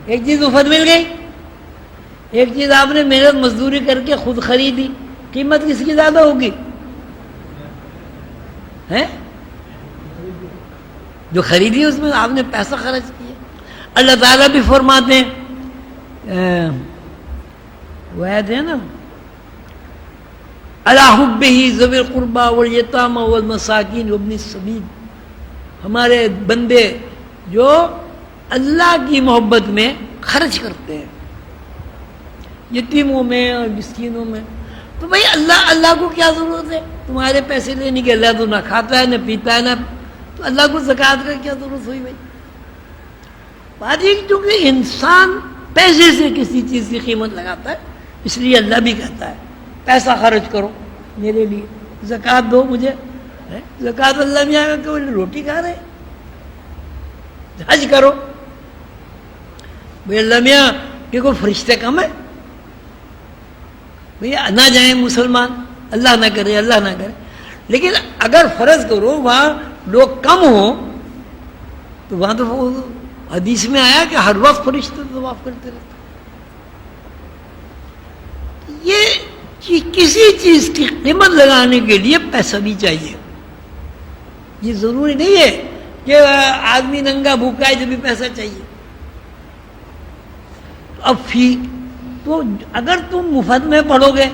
ایک چیز مفت مل گئی، ایک چیز آپ نے محنت مزدوری کر کے خود خریدی، قیمت کس کی زیادہ ہوگی؟ ہے جو خریدی اس میں آپ نے پیسہ خرچ کیا. اللہ تعالیٰ بھی فرماتے ہیں، وہ آیت ہے نا، علی حبہ ذوی القربى والیتامى والمساکین وابن السبیل. ہمارے بندے جو اللہ کی محبت میں خرچ کرتے ہیں یتیموں میں اور مسکینوں میں. تو بھائی اللہ کو کیا ضرورت ہے تمہارے پیسے لینے کی؟ اللہ تو نہ کھاتا ہے نہ پیتا ہے، نہ تو اللہ کو زکوٰۃ کا کیا ضرورت ہوئی بھائی؟ بات یہ کیونکہ انسان پیسے سے کسی چیز کی قیمت لگاتا ہے، اس لیے اللہ بھی کہتا ہے پیسہ خرچ کرو میرے لیے، زکوٰۃ دو مجھے. زکوٰۃ اللہ میاں کہ روٹی کھا رہے، حج کرو. بھائی اللہ میاں کہ کوئی فرشتے کم ہے؟ بھیا نہ جائیں مسلمان، اللہ نہ کرے، اللہ نہ کرے. لیکن اگر فرض کرو وہاں لوگ کم ہوں تو وہاں تو حدیث میں آیا کہ ہر وقت فرشتے طواف کرتے رہتے. یہ کسی چیز کی قیمت لگانے کے لیے پیسہ بھی چاہیے. یہ ضروری نہیں ہے کہ آدمی ننگا بھوکا ہے جب بھی پیسہ چاہیے. اب تو اگر تم مفت میں پڑھو گے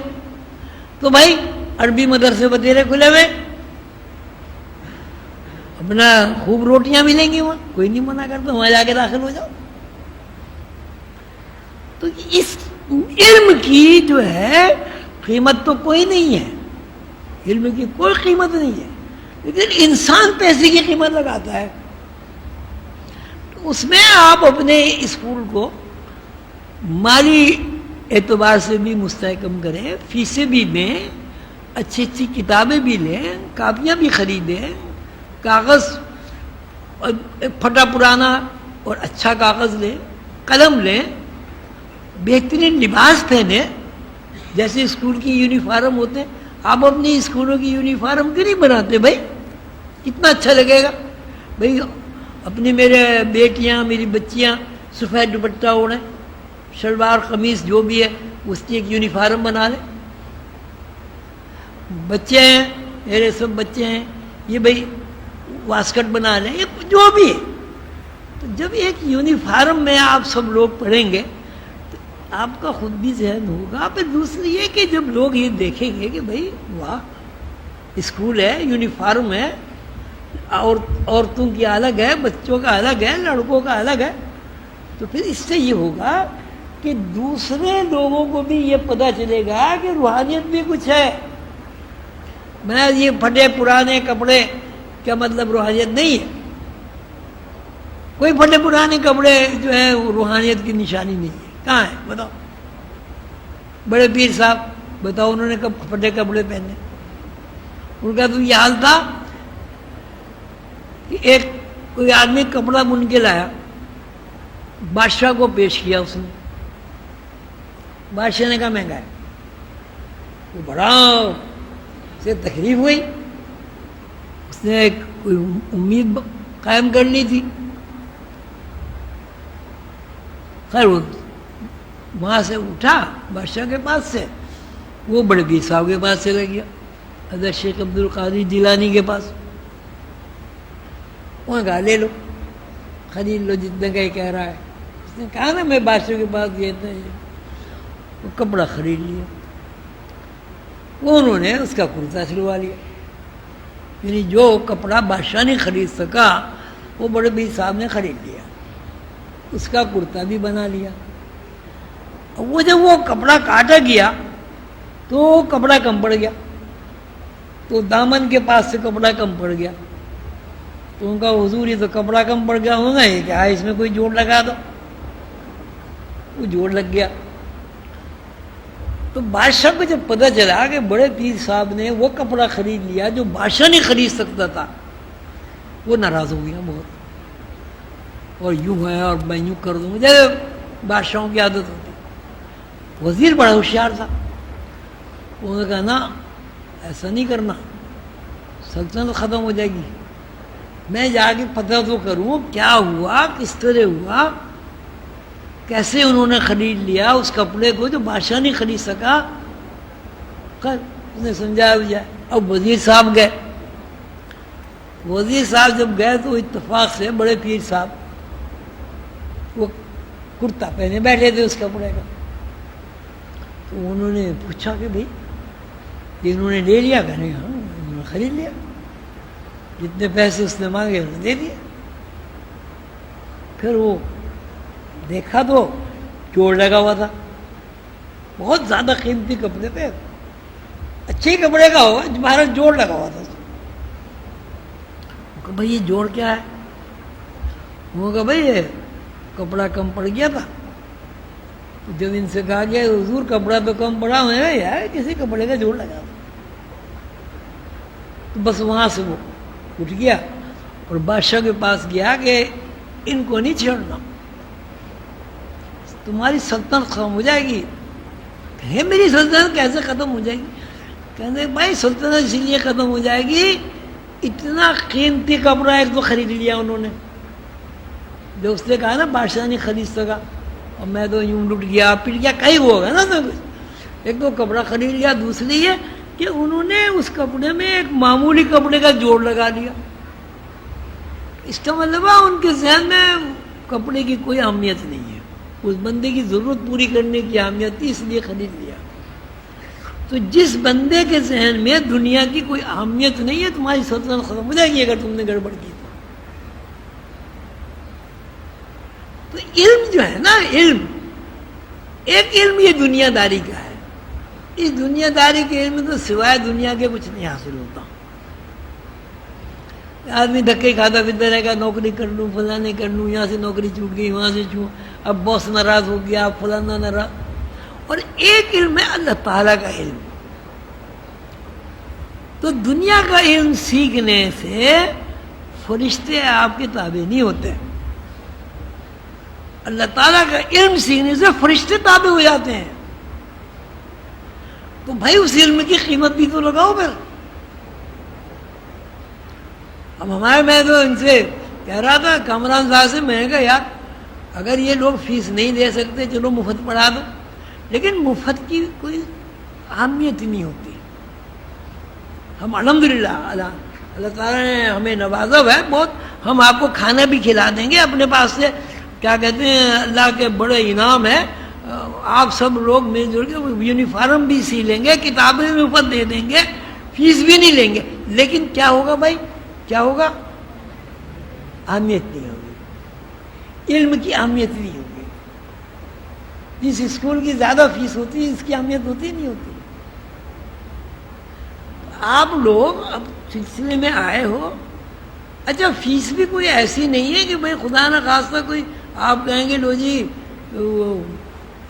تو بھائی عربی مدرسے بتیرے کھلے ہوئے، اپنا خوب روٹیاں ملیں گی وہاں، کوئی نہیں منع کرتا، وہاں جا کے داخل ہو جاؤ. تو اس علم کی جو ہے قیمت تو کوئی نہیں ہے، علم کی کوئی قیمت نہیں ہے، لیکن انسان پیسے کی قیمت لگاتا ہے. اس میں آپ اپنے اسکول کو مالی اعتبار سے بھی مستحکم کریں، فیسیں بھی دیں، اچھی اچھی کتابیں بھی لیں، کاپیاں بھی خریدیں، کاغذ پھٹا پرانا اور اچھا کاغذ لیں، قلم لیں، بہترین لباس پہنیں، جیسے اسکول کی یونیفارم ہوتے ہیں۔ آپ اپنی اسکولوں کی یونیفارم کیوں نہیں بناتے بھائی؟ کتنا اچھا لگے گا بھائی، اپنی میرے بیٹیاں میری بچیاں سفید دوپٹہ اوڑھیں، شلوار قمیص جو بھی ہے اس کی ایک یونیفارم بنا لیں۔ بچے ہیں میرے، سب بچے ہیں، یہ بھائی واسکٹ بنا لیں، یہ جو بھی ہے۔ تو جب ایک یونیفارم میں آپ سب لوگ پڑھیں گے تو آپ کا خود بھی ذہن ہوگا۔ پھر دوسری یہ کہ جب لوگ یہ دیکھیں گے کہ بھائی واہ، اسکول ہے، یونیفارم ہے، اور عورتوں کی الگ ہے، بچوں کا الگ ہے، لڑکوں کا الگ ہے، تو پھر اس سے یہ ہوگا کہ دوسرے لوگوں کو بھی یہ پتہ چلے گا کہ روحانیت بھی کچھ ہے۔ میں یہ پھٹے پرانے کپڑے کا مطلب روحانیت نہیں ہے۔ کوئی پھٹے پرانے کپڑے جو ہے وہ روحانیت کی نشانی نہیں ہے۔ کہاں ہے بتاؤ؟ بڑے پیر صاحب بتاؤ، انہوں نے کب پھٹے کپڑے پہنے؟ ان کا تو یہ حال تھا کہ ایک کوئی آدمی کپڑا بن کے لایا، بادشاہ کو پیش کیا اس نے۔ بادشاہ نے کہا مہنگا ہے۔ وہ بڑا سے تکلیف ہوئی، اس نے ایک کوئی امید قائم کر لی تھی۔ خیر وہ وہاں سے اٹھا بادشاہ کے پاس سے، وہ بڑے پیر صاحب کے پاس چلا گیا، حضرت شیخ عبد القادر جیلانی کے پاس۔ انہوں نے کہا لے لو، خرید لو جتنے کا یہ کہہ رہا ہے۔ اس نے کہا نا میں بادشاہ کے پاس گیا تھا، وہ کپڑا خرید لیا۔ انہوں نے اس کا کرتا سلوا لیا، یعنی جو کپڑا بادشاہ نہیں خرید سکا وہ بڑے پیر صاحب نے خرید لیا، اس کا کرتا بھی بنا لیا۔ وہ جب وہ کپڑا کاٹا گیا تو کپڑا کم پڑ گیا، تو دامن کے پاس سے کپڑا کم پڑ گیا۔ تو ان کا حضور یہ تو کپڑا کم پڑ گیا ہوگا، یہ کیا اس میں کوئی جوڑ لگا دو۔ وہ جوڑ لگ گیا۔ تو بادشاہ کو جب پتہ چلا کہ بڑے پیر صاحب نے وہ کپڑا خرید لیا جو بادشاہ نہیں خرید سکتا تھا، وہ ناراض ہو گیا بہت، اور یوں ہے اور میں یوں کر دوں، مجھے بادشاہوں کی عادت ہوتی۔ وزیر بڑا ہوشیار تھا، انہوں نے کہا نا ایسا نہیں کرنا، سلطنت ختم ہو جائے گی، میں جا کے پتہ تو کروں کیا ہوا، کس طرح ہوا، کیسے انہوں نے خرید لیا اس کپڑے کو جو بادشاہ نہیں خرید سکا۔ خیر اس نے سمجھایا جائے۔ اب وزیر صاحب گئے، وزیر صاحب جب گئے تو اتفاق سے بڑے پیر صاحب وہ کرتا پہنے بیٹھے تھے اس کپڑے کا۔ تو انہوں نے پوچھا کہ بھائی یہ انہوں نے لے لیا؟ کہنے ہاں انہوں نے خرید لیا، جتنے پیسے اس نے مانگے انہوں نے دے دیے۔ پھر وہ دیکھا تو جوڑ لگا ہوا تھا، بہت زیادہ قیمتی کپڑے پہ، اچھے کپڑے کا ہوگا، تمہارا جوڑ لگا ہوا تھا۔ کہ بھائی یہ جوڑ کیا ہے؟ وہ کہا بھائی یہ کپڑا کم پڑ گیا تھا۔ جب ان سے کہا گیا حضور کپڑا تو کم پڑا ہے یار، کسی کپڑے کا جوڑ لگا تھا۔ تو بس وہاں سے وہ اٹھ گیا اور بادشاہ کے پاس گیا کہ ان کو نہیں چھیڑنا، تمہاری سلطنت ختم ہو جائے گی۔ کہ میری سلطنت کیسے ختم ہو جائے گی؟ کہتے بھائی سلطنت اسی لیے ختم ہو جائے گی، اتنا قیمتی کپڑا ایک تو خرید لیا انہوں نے، جو اس نے کہا نا بادشاہ نہیں خرید سکا، اور میں تو یوں لٹ گیا پٹ گیا، کہیں ہوگا نا تو کچھ۔ ایک تو کپڑا خرید لیا، دوسری یہ کہ انہوں نے اس کپڑے میں ایک معمولی کپڑے کا جوڑ لگا دیا۔ اس کا مطلب ہے ان کے ذہن میں کپڑے کی کوئی اہمیت نہیں ہے، اس بندے کی ضرورت پوری کرنے کی اہمیت تھی اس لیے خرید لیا۔ تو جس بندے کے ذہن میں دنیا کی کوئی اہمیت نہیں ہے، تمہاری سلطنت ختم ہو جائے گی اگر تم نے گڑبڑ کی تو علم جو ہے نا، علم ایک علم یہ دنیا داری کا ہے، اس دنیا داری کے علم تو سوائے دنیا کے کچھ نہیں حاصل ہوتا۔ آدمی دھکے کھاتا پھرتا رہے گا، نوکری کر لوں، فلاں کر لوں، یہاں سے نوکری چھوٹ گئی، وہاں سے چھوٹ، اب باس ناراض ہو گیا، اب فلانا ناراض. اور ایک علم ہے اللہ تعالیٰ کا علم. تو دنیا کا علم سیکھنے سے فرشتے آپ کے تابع نہیں ہوتے. اللہ تعالیٰ کا علم سیکھنے سے فرشتے تابع ہو جاتے ہیں. تو بھائی اس علم کی قیمت بھی تو لگاؤ پھر. اب میں تو ان سے کہہ رہا تھا کامران صاحب سے، میں نے کہا یار اگر یہ لوگ فیس نہیں دے سکتے چلو مفت پڑھا دو، لیکن مفت کی کوئی اہمیت نہیں ہوتی. ہم الحمدللہ اللہ تعالیٰ نے ہمیں نوازا ہے بہت، ہم آپ کو کھانا بھی کھلا دیں گے اپنے پاس سے. کیا کہتے ہیں، اللہ کے بڑے انعام ہے. آپ سب لوگ مل جل کے یونیفارم بھی سی لیں گے، کتابیں بھی مفت دے دیں گے، فیس بھی نہیں لیں گے. لیکن کیا ہوگا بھائی، کیا ہوگا؟ اہمیت نہیں ہوگی، علم کی اہمیت نہیں ہوگی. جس اسکول کی زیادہ فیس ہوتی ہے اس کی اہمیت ہوتی نہیں ہوتی. آپ لوگ اب سلسلے میں آئے ہو. اچھا فیس بھی کوئی ایسی نہیں ہے کہ بھائی خدا نہ خواستہ کوئی آپ کہیں گے لو جی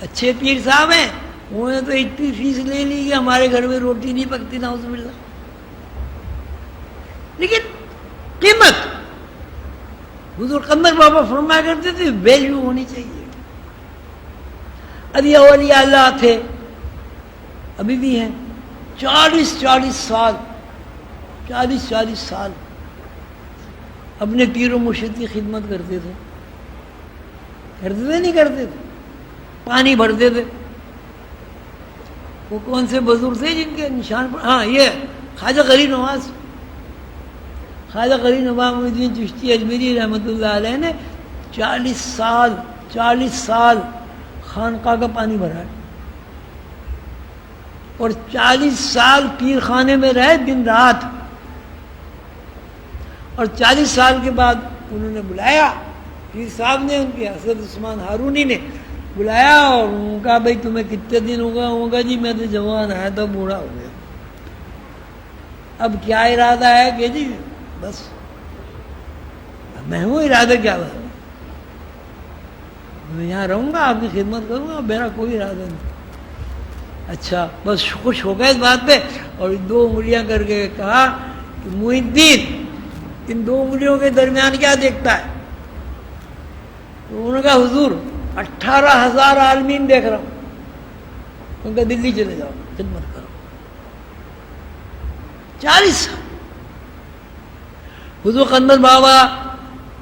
اچھے پیر صاحب ہیں انہوں نے تو اتنی فیس لے لی کہ ہمارے گھر میں روٹی نہیں پکتی، نعوذ باللہ. لیکن قیمت حضور قمر بابا فرمایا کرتے تھے ویلیو ہونی چاہیے. اولیاء اولیاء اللہ تھے، ابھی بھی ہیں، 40 سال اپنے پیر و مرشد کی خدمت کرتے تھے. نہیں کرتے تھے، پانی بھرتے تھے. وہ کون سے بزرگ تھے جن کے نشان پر؟ ہاں یہ خواجہ غریب نواز، خواجہ غریب نواز محی الدین چشتی اجمیری رحمۃ اللہ علیہ نے 40 سال خانقاہ کا پانی بھرا ہے، اور 40 سال پیر خانے میں رہے دن رات. اور 40 سال کے بعد انہوں نے بلایا، پیر صاحب نے، ان کے حضرت عثمان ہارونی نے بلایا اور انہوں نے کہا بھائی تمہیں کتنے دن ہوگا؟ جی میں تو جوان آیا تھا، بوڑھا ہو گیا. اب کیا ارادہ ہے کہ جی بس میں ہوں، ارادہ کیا بات، میں یہاں رہوں گا، آپ کی خدمت کروں گا، میرا کوئی ارادہ نہیں. اچھا بس خوش ہو گئے اس بات پہ، اور 2 انگلیاں کر کے کہا کہ محی الدین ان 2 انگلیوں کے درمیان کیا دیکھتا ہے؟ تو انہوں نے کہا حضور 18,000 عالمین دیکھ رہا ہوں. ان کا دلی چلے جاؤ، خدمت کرو. 40 سال. حضور قندر بابا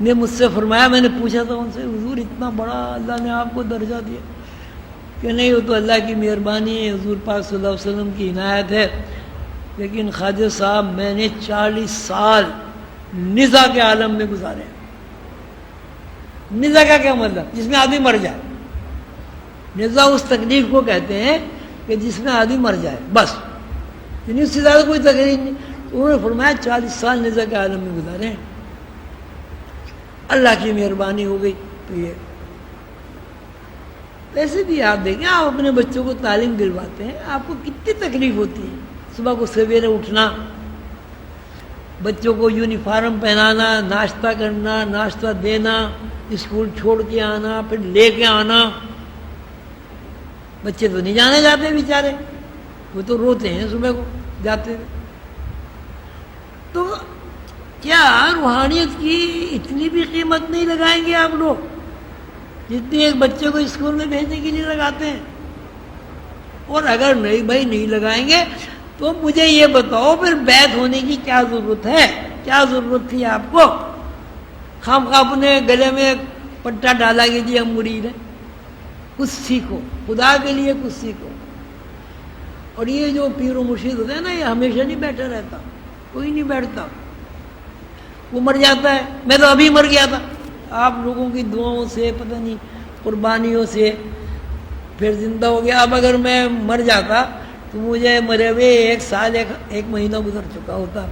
نے مجھ سے فرمایا، میں نے پوچھا تھا ان سے حضور اتنا بڑا اللہ نے آپ کو درجہ دیا کہ نہیں؟ وہ تو اللہ کی مہربانی ہے، حضور پاک صلی اللہ علیہ وسلم کی عنایت ہے. لیکن خواجہ صاحب میں نے 40 سال نزا کے عالم میں گزارے. نزا کا کیا مطلب؟ جس میں آدمی مر جائے. نزا اس تکلیف کو کہتے ہیں کہ جس میں آدمی مر جائے، بس، یعنی اس سے زیادہ کوئی تکلیف نہیں. انہوں نے فرمایا 40 سال نزا کے عالم میں گزارے ہیں، اللہ کی مہربانی ہو گئی. تو یہ ویسے بھی آپ دیکھیں، آپ اپنے بچوں کو تعلیم دلواتے ہیں، آپ کو کتنی تکلیف ہوتی ہے. صبح کو سویرے اٹھنا، بچوں کو یونیفارم پہنانا، ناشتہ کرنا، ناشتہ دینا، اسکول چھوڑ کے آنا، پھر لے کے آنا. بچے تو نہیں جانے جاتے بیچارے، وہ تو روتے ہیں صبح کو جاتے ہوئے. تو کیا روحانیت کی اتنی بھی قیمت نہیں لگائیں گے آپ لوگ جتنی ایک بچے کو اسکول میں بھیجنے کے لیے لگاتے ہیں؟ اور اگر نہیں بھائی نہیں لگائیں گے تو مجھے یہ بتاؤ پھر بیعت ہونے کی کیا ضرورت ہے؟ کیا ضرورت تھی آپ کو؟ خواہ اپنے گلے میں پٹا ڈالا کہ جی ہم مرید ہیں. کچھ سیکھو، خدا کے لیے کچھ سیکھو. اور یہ جو پیر و مرشد ہوتا ہے نا، یہ ہمیشہ نہیں بیٹھا رہتا، کوئی نہیں بیٹھتا، وہ مر جاتا ہے. میں تو ابھی مر گیا تھا، آپ لوگوں کی دعاؤں سے، پتہ نہیں قربانیوں سے پھر زندہ ہو گیا. اب اگر میں مر جاتا تو مجھے مرے ہوئے 1 سال 1 مہینہ گزر چکا ہوتا،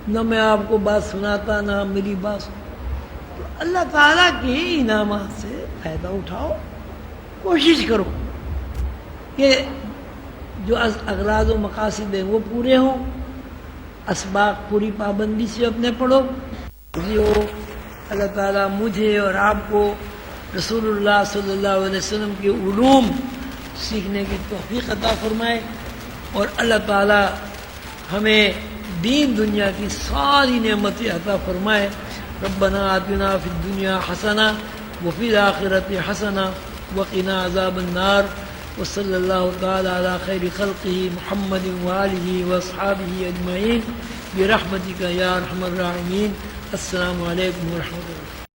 نہ میں آپ کو بات سناتا نہ میری بات. تو اللہ تعالیٰ کے انعامات سے فائدہ اٹھاؤ، کوشش کرو کہ جو اغراض و مقاصد ہیں وہ پورے ہوں. اسباق پوری پابندی سے اپنے پڑھو ہو۔ اللہ تعالیٰ مجھے اور آپ کو رسول اللہ صلی اللہ علیہ وسلم کے علوم سیکھنے کی توفیق عطا فرمائے، اور اللہ تعالیٰ ہمیں دین دنیا کی ساری نعمتیں عطا فرمائے۔ ربنا آتنا فی الدنیا حسنہ وفی الآخرۃ حسنہ وقنا عذاب النار، وصلی اللہ تعالی علی خیر خلقہ محمد وآلہ واصحابہ اجمعین برحمتک یا ارحم الراحمین۔ السلام علیکم ورحمۃ اللہ۔